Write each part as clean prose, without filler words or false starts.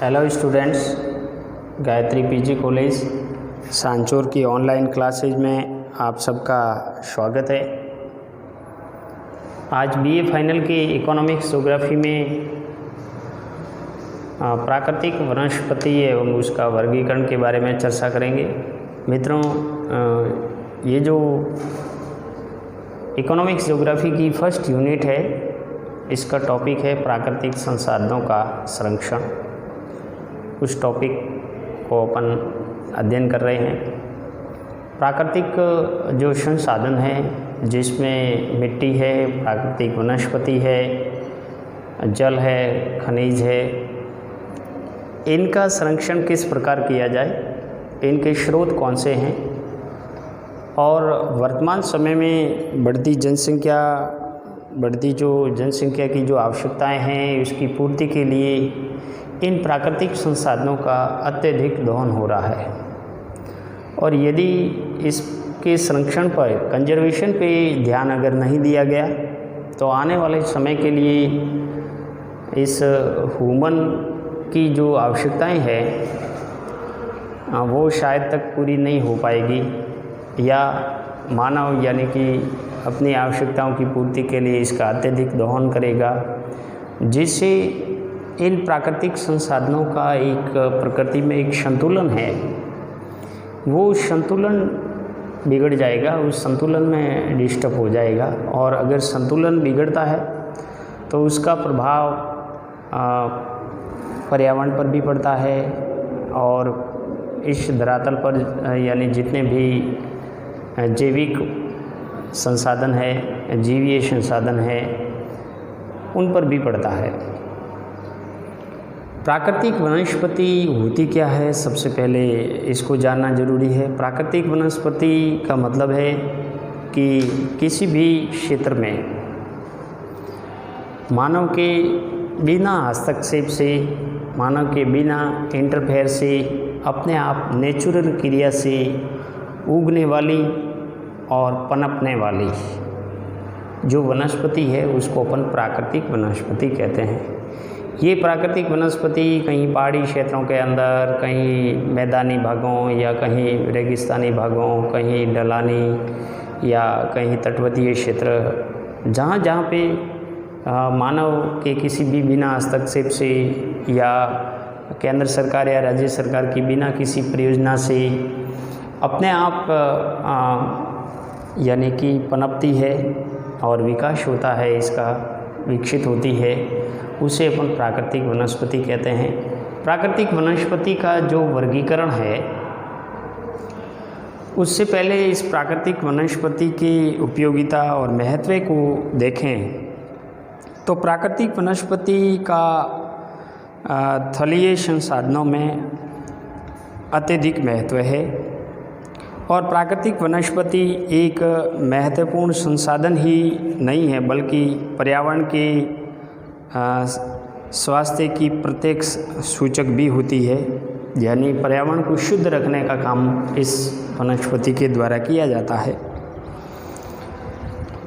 Hello students, Gayatri PG college Sanchore की online classes में आप सबका स्वागत है। आज बीए फाइनल के इकोनॉमिक्स ज्योग्राफी में प्राकृतिक वनस्पति एवं उसका वर्गीकरण के बारे में चर्चा करेंगे। मित्रों, ये जो इकोनॉमिक्स ज्योग्राफी की फर्स्ट यूनिट है, इसका टॉपिक है प्राकृतिक संसाधनों का संरक्षण। उस टॉपिक को अपन अध्ययन कर रहे हैं। प्राकृतिक जो संसाधन है, जिसमें मिट्टी है, प्राकृतिक वनस्पति है, जल है, खनिज है, इनका संरक्षण किस प्रकार किया जाए, इनके स्रोत कौन से हैं और वर्तमान समय में बढ़ती जनसंख्या की जो आवश्यकताएं हैं, उसकी पूर्ति के लिए इन प्राकृतिक संसाधनों का अत्यधिक दोहन हो रहा है। और यदि इसके संरक्षण पर, कंजर्वेशन पे ध्यान अगर नहीं दिया गया, तो आने वाले समय के लिए इस ह्यूमन की जो आवश्यकताएं हैं वो शायद तक पूरी नहीं हो पाएगी, या मानव यानी कि अपनी आवश्यकताओं की पूर्ति के लिए इसका अत्यधिक दोहन करेगा, जिससे इन प्राकृतिक संसाधनों का एक प्रकृति में एक संतुलन है, वो संतुलन बिगड़ जाएगा, उस संतुलन में डिस्टर्ब हो जाएगा। और अगर संतुलन बिगड़ता है तो उसका प्रभाव पर्यावरण पर भी पड़ता है, और इस धरातल पर यानी जितने भी जैविक संसाधन है, जीवीय संसाधन है, उन पर भी पड़ता है। प्राकृतिक वनस्पति होती क्या है, सबसे पहले इसको जानना जरूरी है। प्राकृतिक वनस्पति का मतलब है कि किसी भी क्षेत्र में मानव के बिना हस्तक्षेप से, मानव के बिना इंटरफेयर से, अपने आप नेचुरल क्रिया से उगने वाली और पनपने वाली जो वनस्पति है, उसको अपन प्राकृतिक वनस्पति कहते हैं। ये प्राकृतिक वनस्पति कहीं पहाड़ी क्षेत्रों के अंदर, कहीं मैदानी भागों या कहीं रेगिस्तानी भागों, कहीं ढलानी या कहीं तटवर्तीय क्षेत्र, जहाँ जहाँ पे मानव के किसी भी बिना हस्तक्षेप से या केंद्र सरकार या राज्य सरकार की बिना किसी परियोजना से अपने आप यानी कि पनपती है और विकास होता है, इसका विकसित होती है, उसे अपन प्राकृतिक वनस्पति कहते हैं। प्राकृतिक वनस्पति का जो वर्गीकरण है, उससे पहले इस प्राकृतिक वनस्पति की उपयोगिता और महत्व को देखें तो प्राकृतिक वनस्पति का थलीय संसाधनों में अत्यधिक महत्व है। और प्राकृतिक वनस्पति एक महत्वपूर्ण संसाधन ही नहीं है, बल्कि पर्यावरण के स्वास्थ्य की प्रत्यक्ष सूचक भी होती है। यानी पर्यावरण को शुद्ध रखने का काम इस वनस्पति के द्वारा किया जाता है।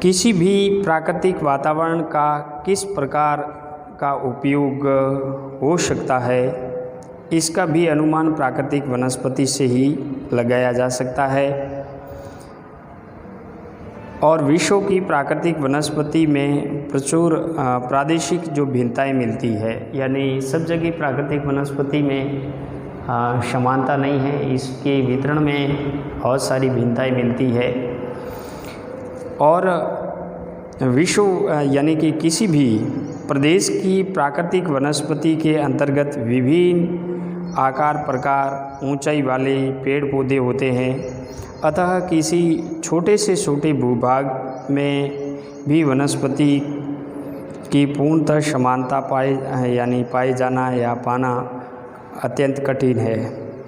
किसी भी प्राकृतिक वातावरण का किस प्रकार का उपयोग हो सकता है, इसका भी अनुमान प्राकृतिक वनस्पति से ही लगाया जा सकता है। और विश्व की प्राकृतिक वनस्पति में प्रचुर प्रादेशिक जो भिन्नताएं मिलती है, यानी सब जगह प्राकृतिक वनस्पति में समानता नहीं है, इसके वितरण में बहुत सारी भिन्नताएं मिलती है। और विश्व यानी कि किसी भी प्रदेश की प्राकृतिक वनस्पति के अंतर्गत विभिन्न आकार, प्रकार, ऊंचाई वाले पेड़ पौधे होते हैं। अतः किसी छोटे से छोटे भूभाग में भी वनस्पति की पूर्णतः समानता पाए जाना या पाना अत्यंत कठिन है।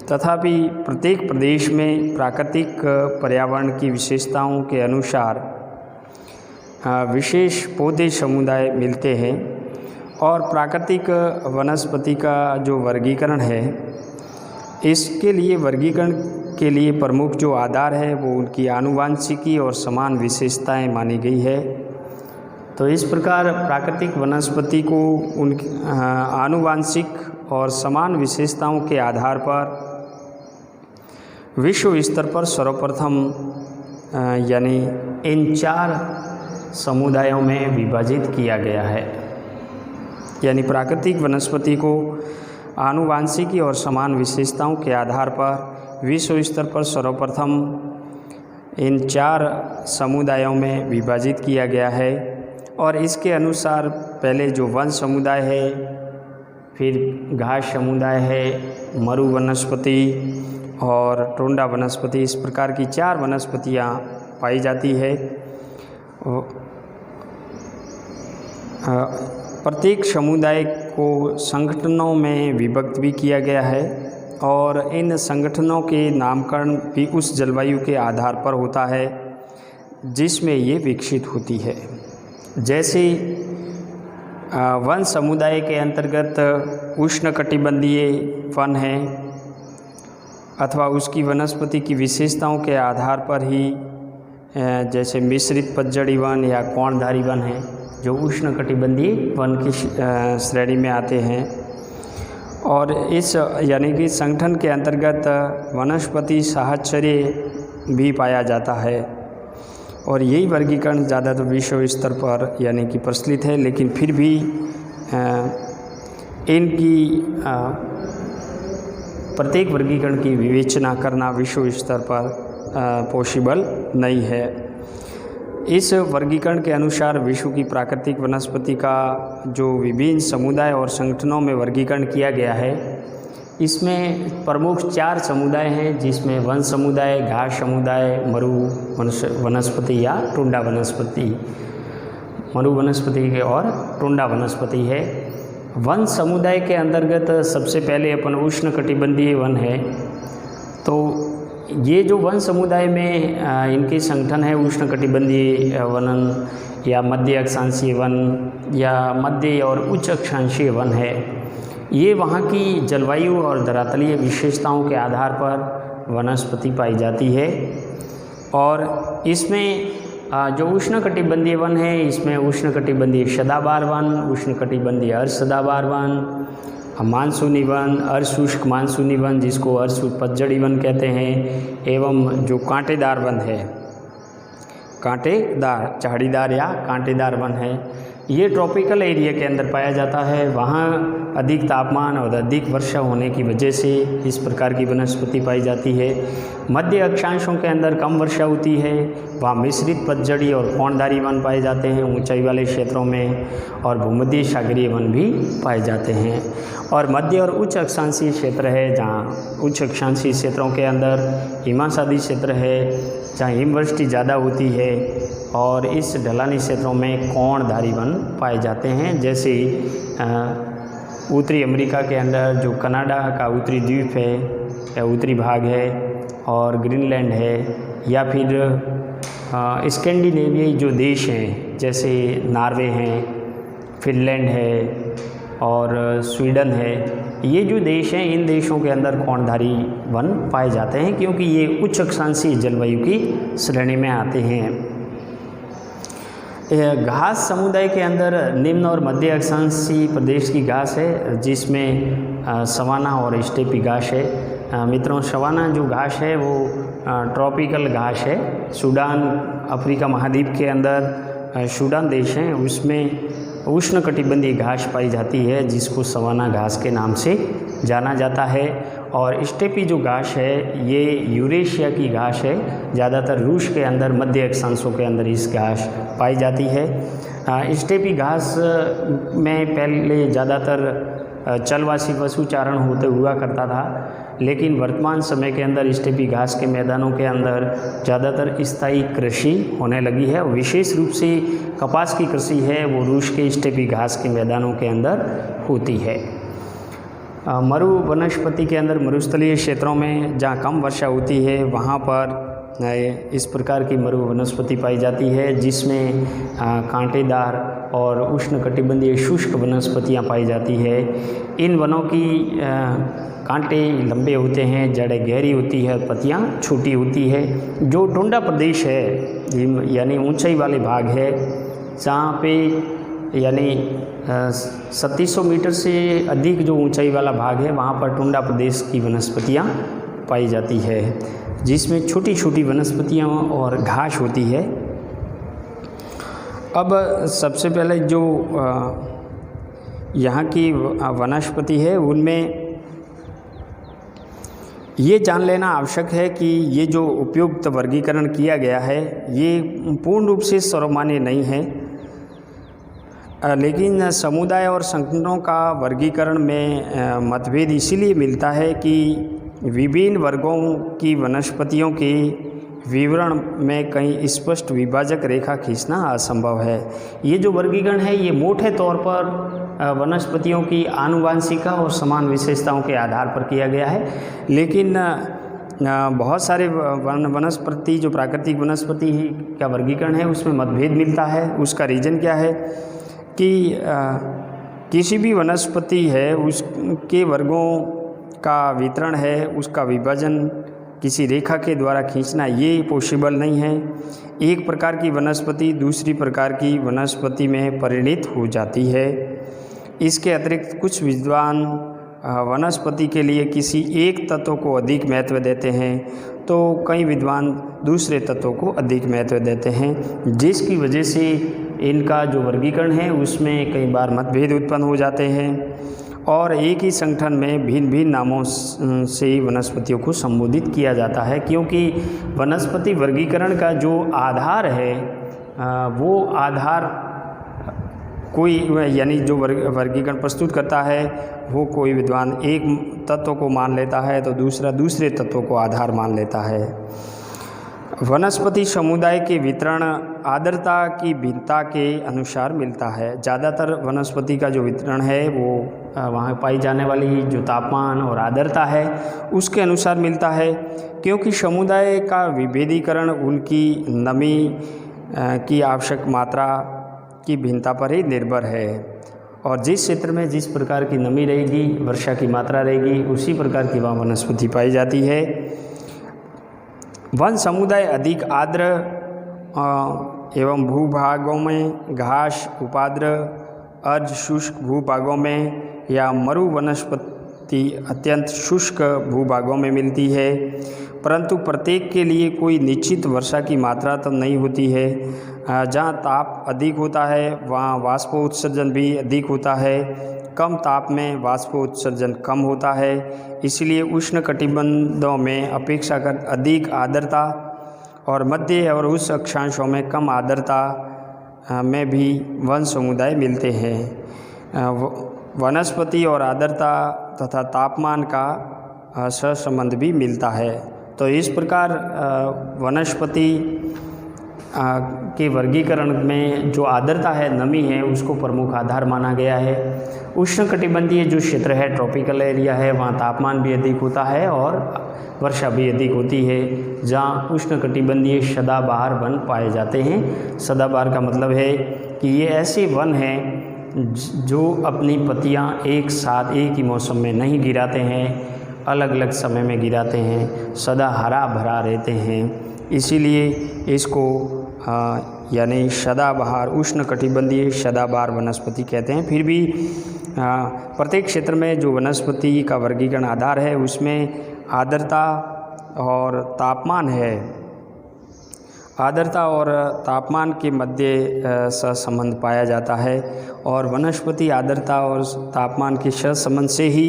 तथापि प्रत्येक प्रदेश में प्राकृतिक पर्यावरण की विशेषताओं के अनुसार विशेष पौधे समुदाय मिलते हैं। और प्राकृतिक वनस्पति का जो वर्गीकरण है, इसके लिए वर्गीकरण के लिए प्रमुख जो आधार है वो उनकी आनुवांशिकी और समान विशेषताएं मानी गई है। तो इस प्रकार प्राकृतिक वनस्पति को उनकी आनुवांशिक और समान विशेषताओं के आधार पर विश्व स्तर पर सर्वप्रथम यानी इन 4 समुदायों में विभाजित किया गया है। यानी प्राकृतिक वनस्पति को आनुवांशिकी और समान विशेषताओं के आधार पर विश्व स्तर पर सर्वप्रथम इन 4 समुदायों में विभाजित किया गया है। और इसके अनुसार पहले जो वन समुदाय है, फिर घास समुदाय है, मरु वनस्पति और टोंडा वनस्पति, इस प्रकार की 4 वनस्पतियाँ पाई जाती है। प्रत्येक समुदाय को संगठनों में विभक्त भी किया गया है और इन संगठनों के नामकरण भी उस जलवायु के आधार पर होता है जिसमें ये विकसित होती है। जैसे वन समुदाय के अंतर्गत उष्णकटिबंधीय वन है अथवा उसकी वनस्पति की विशेषताओं के आधार पर ही जैसे मिश्रित पतझड़ी वन या कोणधारी वन है जो उष्णकटिबंधीय वन की श्रेणी में आते हैं। और इस यानी कि संगठन के अंतर्गत वनस्पति साहचर्य भी पाया जाता है और यही वर्गीकरण ज़्यादातर विश्व स्तर पर यानी कि प्रचलित है, लेकिन फिर भी इनकी प्रत्येक वर्गीकरण की विवेचना करना विश्व स्तर पर पॉसिबल नहीं है। इस वर्गीकरण के अनुसार विश्व की प्राकृतिक वनस्पति का जो विभिन्न समुदाय और संगठनों में वर्गीकरण किया गया है, इसमें प्रमुख 4 समुदाय हैं जिसमें वन समुदाय, घास समुदाय, मरु वनस्पति या टोंडा वनस्पति, मरु वनस्पति के और टोंडा वनस्पति है। वन समुदाय के अंतर्गत सबसे पहले अपन उष्णकटिबंधीय वन है। तो ये जो वन समुदाय में इनके संगठन है उष्णकटिबंधीय वनन या मध्य अक्षांशीय वन या मध्य और उच्च अक्षांशीय वन है। ये वहाँ की जलवायु और धरातलीय विशेषताओं के आधार पर वनस्पति पाई जाती है। और इसमें जो उष्णकटिबंधीय वन है, इसमें उष्णकटिबंधीय सदाबहार वन, उष्णकटिबंधीय अर्धसदाबहार वन, मानसूनी वन, अर्धशुष्क मानसूनी वन जिसको अर्धशुष्क पतझड़ी वन कहते हैं, एवं जो कांटेदार वन है, कांटेदार झाड़ीदार या कांटेदार वन है, ये ट्रॉपिकल एरिया के अंदर पाया जाता है। वहाँ अधिक तापमान और अधिक वर्षा होने की वजह से इस प्रकार की वनस्पति पाई जाती है। मध्य अक्षांशों के अंदर कम वर्षा होती है, वहाँ मिश्रित पतझड़ी और कोणधारी वन पाए जाते हैं ऊंचाई वाले क्षेत्रों में, और भूमध्य सागरीय वन भी पाए जाते हैं। और मध्य और उच्च अक्षांशीय क्षेत्र है, जहाँ उच्च अक्षांशीय क्षेत्रों के अंदर हिमाच्छादित क्षेत्र है जहाँ हिमवृष्टि ज़्यादा होती है, और इस ढलानी क्षेत्रों में कोणधारी वन पाए जाते हैं। जैसे उत्तरी अमेरिका के अंदर जो कनाडा का उत्तरी द्वीप है या उत्तरी भाग है, और ग्रीनलैंड है, या फिर स्कैंडिनेवियाई जो देश हैं जैसे नॉर्वे हैं, फिनलैंड है और स्वीडन है, ये जो देश हैं इन देशों के अंदर कोणधारी वन पाए जाते हैं क्योंकि ये उच्च अक्षांशीय जलवायु की श्रेणी में आते हैं। घास समुदाय के अंदर निम्न और मध्य अक्षांशीय प्रदेश की घास है जिसमें सवाना और स्टेपी घास है। मित्रों, सवाना जो घास है वो ट्रॉपिकल घास है। सूडान अफ्रीका महाद्वीप के अंदर सूडान देश है, उसमें उष्णकटिबंधीय घास पाई जाती है जिसको सवाना घास के नाम से जाना जाता है। और स्टेपी जो घास है ये यूरेशिया की घास है, ज़्यादातर रूस के अंदर मध्य अक्षांशों के अंदर इस घास पाई जाती है। स्टेपी घास में पहले ज़्यादातर चलवासी पशुचारण होते हुआ करता था, लेकिन वर्तमान समय के अंदर स्टेपी घास के मैदानों के अंदर ज़्यादातर स्थायी कृषि होने लगी है। विशेष रूप से कपास की कृषि है वो रूस के स्टेपी घास के मैदानों के अंदर होती है। मरु वनस्पति के अंदर मरुस्थलीय क्षेत्रों में जहाँ कम वर्षा होती है वहाँ पर इस प्रकार की मरु वनस्पति पाई जाती है जिसमें कांटेदार और उष्णकटिबंधीय शुष्क वनस्पतियाँ पाई जाती है। इन वनों की कांटे लंबे होते हैं, जड़ें गहरी होती है, पत्तियाँ छोटी होती है। जो टोंडा प्रदेश है यानी ऊंचाई वाले भाग है जहाँ पे यानी 3700 मीटर से अधिक जो ऊंचाई वाला भाग है वहाँ पर टुंडा प्रदेश की वनस्पतियाँ पाई जाती है, जिसमें छोटी छोटी वनस्पतियाँ और घास होती है। अब सबसे पहले जो यहाँ की वनस्पति है उनमें ये जान लेना आवश्यक है कि ये जो उपयुक्त वर्गीकरण किया गया है ये पूर्ण रूप से सर्वमान्य नहीं है, लेकिन समुदाय और संगठनों का वर्गीकरण में मतभेद इसीलिए मिलता है कि विभिन्न वर्गों की वनस्पतियों के विवरण में कहीं स्पष्ट विभाजक रेखा खींचना असंभव है। ये जो वर्गीकरण है ये मोटे तौर पर वनस्पतियों की आनुवंशिका और समान विशेषताओं के आधार पर किया गया है, लेकिन बहुत सारे वनस्पति जो प्राकृतिक वनस्पति का वर्गीकरण है उसमें मतभेद मिलता है। उसका रीज़न क्या है कि किसी भी वनस्पति है उसके वर्गों का वितरण है, उसका विभाजन किसी रेखा के द्वारा खींचना ये पॉसिबल नहीं है। एक प्रकार की वनस्पति दूसरी प्रकार की वनस्पति में परिणित हो जाती है। इसके अतिरिक्त कुछ विद्वान वनस्पति के लिए किसी एक तत्व को अधिक महत्व देते हैं तो कई विद्वान दूसरे तत्वों को अधिक महत्व देते हैं, जिसकी वजह से इनका जो वर्गीकरण है उसमें कई बार मतभेद उत्पन्न हो जाते हैं और एक ही संगठन में भिन्न भिन्न नामों से वनस्पतियों को संबोधित किया जाता है, क्योंकि वनस्पति वर्गीकरण का जो आधार है वो आधार कोई यानी जो वर्गीकरण प्रस्तुत करता है वो कोई विद्वान एक तत्व को मान लेता है तो दूसरा दूसरे तत्व को आधार मान लेता है। वनस्पति समुदाय के वितरण आर्द्रता की भिन्नता के अनुसार मिलता है। ज़्यादातर वनस्पति का जो वितरण है वो वहाँ पाई जाने वाली जो तापमान और आर्द्रता है उसके अनुसार मिलता है, क्योंकि समुदाय का विभेदीकरण उनकी नमी की आवश्यक मात्रा की भिन्नता पर ही निर्भर है और जिस क्षेत्र में जिस प्रकार की नमी रहेगी, वर्षा की मात्रा रहेगी, उसी प्रकार की वहाँ वनस्पति पाई जाती है। वन समुदाय अधिक आर्द्र एवं भूभागों में घास उपाद्र अर्ध शुष्क भूभागों में या मरु वनस्पति अत्यंत शुष्क भूभागों में मिलती है, परंतु प्रत्येक के लिए कोई निश्चित वर्षा की मात्रा तो नहीं होती है। जहाँ ताप अधिक होता है वहाँ वाष्पोत्सर्जन भी अधिक होता है, कम ताप में वाष्पोत्सर्जन कम होता है। इसलिए उष्णकटिबंधों में अपेक्षाकृत अधिक आर्द्रता और मध्य और उस अक्षांशों में कम आर्द्रता में भी वन समुदाय मिलते हैं। वनस्पति और आर्द्रता तथा तापमान का सहसंबंध भी मिलता है। तो इस प्रकार वनस्पति के वर्गीकरण में जो आर्द्रता है, नमी है, उसको प्रमुख आधार माना गया है। उष्णकटिबंधीय जो क्षेत्र है, ट्रॉपिकल एरिया है, वहाँ तापमान भी अधिक होता है और वर्षा भी अधिक होती है। जहाँ उष्णकटिबंधीय सदाबहार वन पाए जाते हैं। सदाबहार का मतलब है कि ये ऐसे वन हैं जो अपनी पत्तियाँ एक साथ एक ही मौसम में नहीं गिराते हैं, अलग अलग समय में गिराते हैं, सदा हरा भरा रहते हैं। इसीलिए इसको यानी सदाबहार उष्णकटिबंधीय सदाबहार वनस्पति कहते हैं। फिर भी प्रत्येक क्षेत्र में जो वनस्पति का वर्गीकरण आधार है उसमें आर्द्रता और तापमान है। आर्द्रता और तापमान के मध्य सहसंबंध पाया जाता है और वनस्पति आर्द्रता और तापमान के सहसंबंध से ही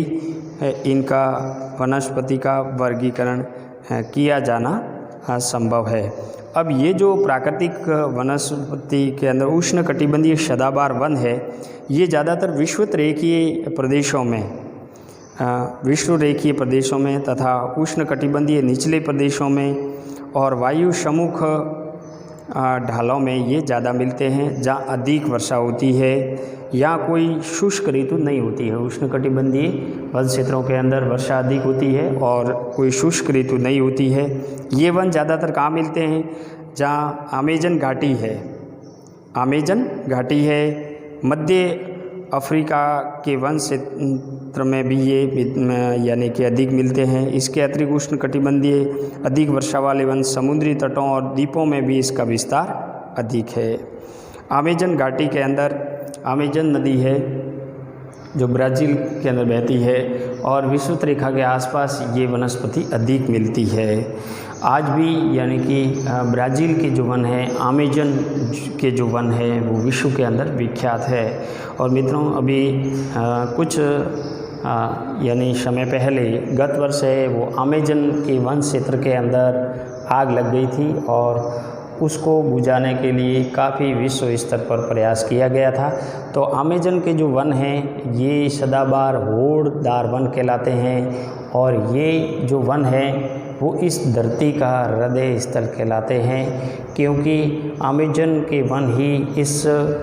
इनका वनस्पति का वर्गीकरण किया जाना संभव है। अब ये जो प्राकृतिक वनस्पति के अंदर उष्णकटिबंधीय सदाबहार वन है, ये ज़्यादातर विषुवरेखीय प्रदेशों में तथा उष्णकटिबंधीय निचले प्रदेशों में और वायु सम्मुख ढालों में ये ज़्यादा मिलते हैं, जहाँ अधिक वर्षा होती है। यहाँ कोई शुष्क ऋतु नहीं होती है। उष्णकटिबंधीय वन क्षेत्रों के अंदर वर्षा अधिक होती है और कोई शुष्क ऋतु नहीं होती है। ये वन ज़्यादातर कहाँ मिलते हैं? जहाँ अमेजन घाटी है। अमेजन घाटी है। मध्य अफ्रीका के वन क्षेत्र में भी ये यानी कि अधिक मिलते हैं। इसके अतिरिक्त उष्णकटिबंधीय अधिक वर्षा वाले वन समुद्री तटों और द्वीपों में भी इसका विस्तार अधिक है। अमेजन घाटी के अंदर अमेजन नदी है जो ब्राज़ील के अंदर बहती है और विषुवत रेखा के आसपास ये वनस्पति अधिक मिलती है। आज भी यानी कि ब्राज़ील के जो वन है, अमेजन के जो वन है, वो विश्व के अंदर विख्यात है। और मित्रों, अभी कुछ यानी समय पहले गत वर्ष है वो अमेजन के वन क्षेत्र के अंदर आग लग गई थी और उसको बुझाने के लिए काफ़ी विश्व स्तर पर प्रयास किया गया था। तो अमेजन के जो वन हैं ये सदाबहार होड़दार वन कहलाते हैं और ये जो वन है वो इस धरती का हृदय स्थल कहलाते हैं, क्योंकि अमेजन के वन ही इस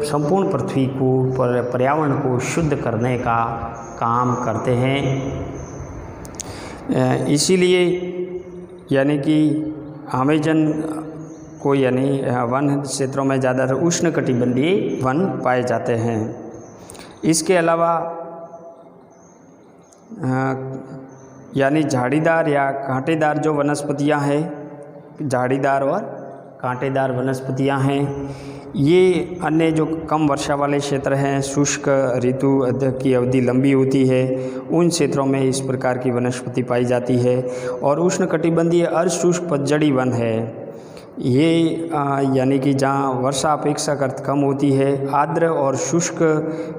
संपूर्ण पृथ्वी को पर्यावरण को शुद्ध करने का काम करते हैं। इसीलिए यानी कि अमेजन को यानी वन क्षेत्रों में ज़्यादातर उष्णकटिबंधीय वन पाए जाते हैं। इसके अलावा यानी झाड़ीदार या कांटेदार जो वनस्पतियां हैं, झाड़ीदार और कांटेदार वनस्पतियां हैं, ये अन्य जो कम वर्षा वाले क्षेत्र हैं, शुष्क ऋतु की अवधि लंबी होती है, उन क्षेत्रों में इस प्रकार की वनस्पति पाई जाती है। और उष्णकटिबंधीय अर्धशुष्क पतझड़ी वन है ये यानी कि जहाँ वर्षा अपेक्षाकृत कम होती है, आर्द्र और शुष्क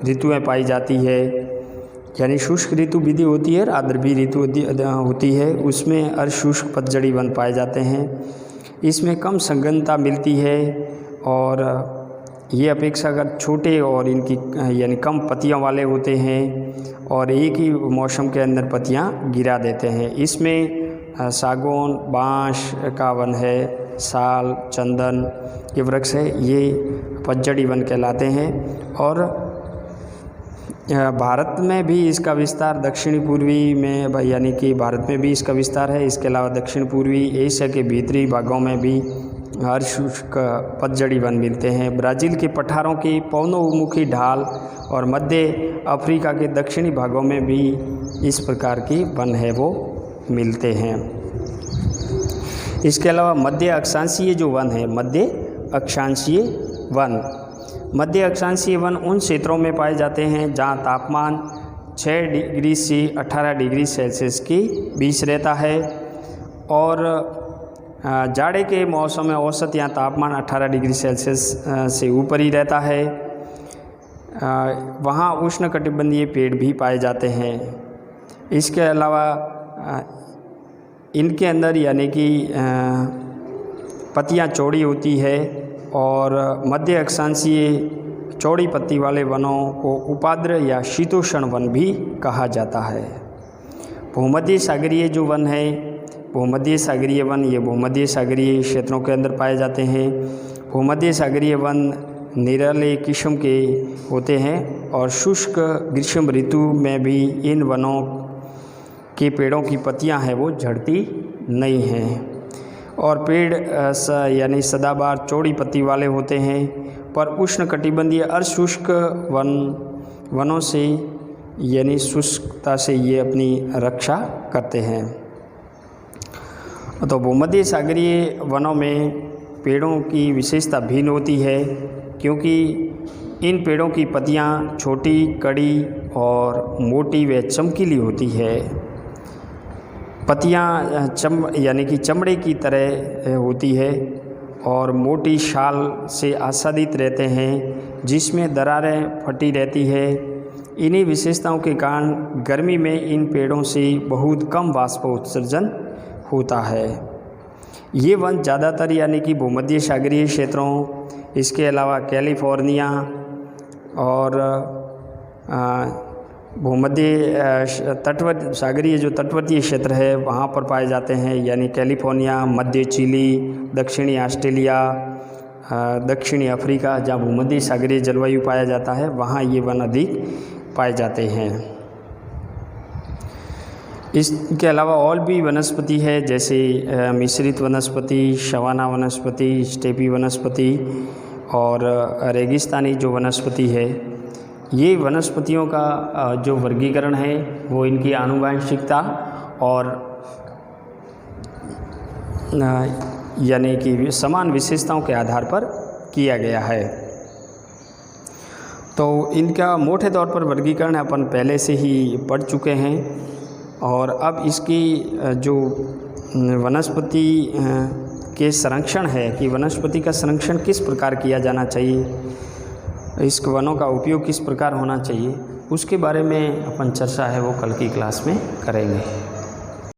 ऋतुएं पाई जाती है। यानी शुष्क ऋतु विधि होती है, आर्द्र भी ऋतु होती है, उसमें अर्धशुष्क पतझड़ी वन पाए जाते हैं। इसमें कम संघनता मिलती है और ये अपेक्षाकृत छोटे और इनकी यानी कम पत्तियों वाले होते हैं और एक ही मौसम के अंदर पत्तियां गिरा देते हैं। इसमें सागौन, बांस का वन है, साल, चंदन के वृक्ष है, ये पतझड़ी वन कहलाते हैं। और भारत में भी इसका विस्तार दक्षिणी पूर्वी में यानी कि भारत में भी इसका विस्तार है। इसके अलावा दक्षिण पूर्वी एशिया के भीतरी भागों में भी अर्धशुष्क पतझड़ी वन मिलते हैं। ब्राज़ील के पठारों की पवनोन्मुखी ढाल और मध्य अफ्रीका के दक्षिणी भागों में भी इस प्रकार की वन है वो मिलते हैं। इसके अलावा मध्य अक्षांशीय जो वन है, मध्य अक्षांशीय वन उन क्षेत्रों में पाए जाते हैं जहां तापमान 6 डिग्री से 18 डिग्री सेल्सियस के बीच रहता है और जाड़े के मौसम में औसत यहाँ तापमान 18 डिग्री सेल्सियस से ऊपर ही रहता है। वहाँ उष्णकटिबंधीय पेड़ भी पाए जाते हैं। इसके अलावा इनके अंदर यानी कि पत्तियाँ चौड़ी होती है और मध्य अक्षांशीय चौड़ी पत्ती वाले वनों को उपाद्र या शीतोष्ण वन भी कहा जाता है। भूमध्य सागरीय जो वन है, भूमध्य सागरीय वन, ये भूमध्य सागरीय क्षेत्रों के अंदर पाए जाते हैं। भूमध्य सागरीय वन निराले किस्म के होते हैं और शुष्क ग्रीष्म ऋतु में भी इन वनों के पेड़ों की पत्तियां हैं वो झड़ती नहीं हैं और पेड़ यानी सदाबहार चौड़ी पत्ती वाले होते हैं, पर उष्णकटिबंधीय अर्धशुष्क वनों से यानी शुष्कता से ये अपनी रक्षा करते हैं। तो भूमध्य सागरीय वनों में पेड़ों की विशेषता भिन्न होती है, क्योंकि इन पेड़ों की पत्तियां छोटी, कड़ी और मोटी व चमकीली होती है। पत्तियां यानी कि चमड़े की तरह होती है और मोटी शाल से आच्छादित रहते हैं, जिसमें दरारें फटी रहती है। इन्हीं विशेषताओं के कारण गर्मी में इन पेड़ों से बहुत कम वाष्प उत्सर्जन होता है। ये वन ज़्यादातर यानी कि भूमध्य सागरीय क्षेत्रों, इसके अलावा कैलिफोर्निया और भूमध्य तटवर्ती सागरीय जो तटवर्तीय क्षेत्र है वहाँ पर पाए जाते हैं, यानी कैलिफोर्निया, मध्य चिली, दक्षिणी ऑस्ट्रेलिया, दक्षिणी अफ्रीका, जहाँ भूमध्य सागरीय जलवायु पाया जाता है वहाँ ये वन अधिक पाए जाते हैं। इसके अलावा और भी वनस्पति है, जैसे मिश्रित वनस्पति, सवाना वनस्पति, स्टेपी वनस्पति और रेगिस्तानी जो वनस्पति है। ये वनस्पतियों का जो वर्गीकरण है वो इनकी आनुवंशिकता और यानी कि समान विशेषताओं के आधार पर किया गया है। तो इनका मोटे तौर पर वर्गीकरण अपन पहले से ही पढ़ चुके हैं और अब इसकी जो वनस्पति के संरक्षण है कि वनस्पति का संरक्षण किस प्रकार किया जाना चाहिए, इस वनों का उपयोग किस प्रकार होना चाहिए, उसके बारे में अपन चर्चा है वो कल की क्लास में करेंगे।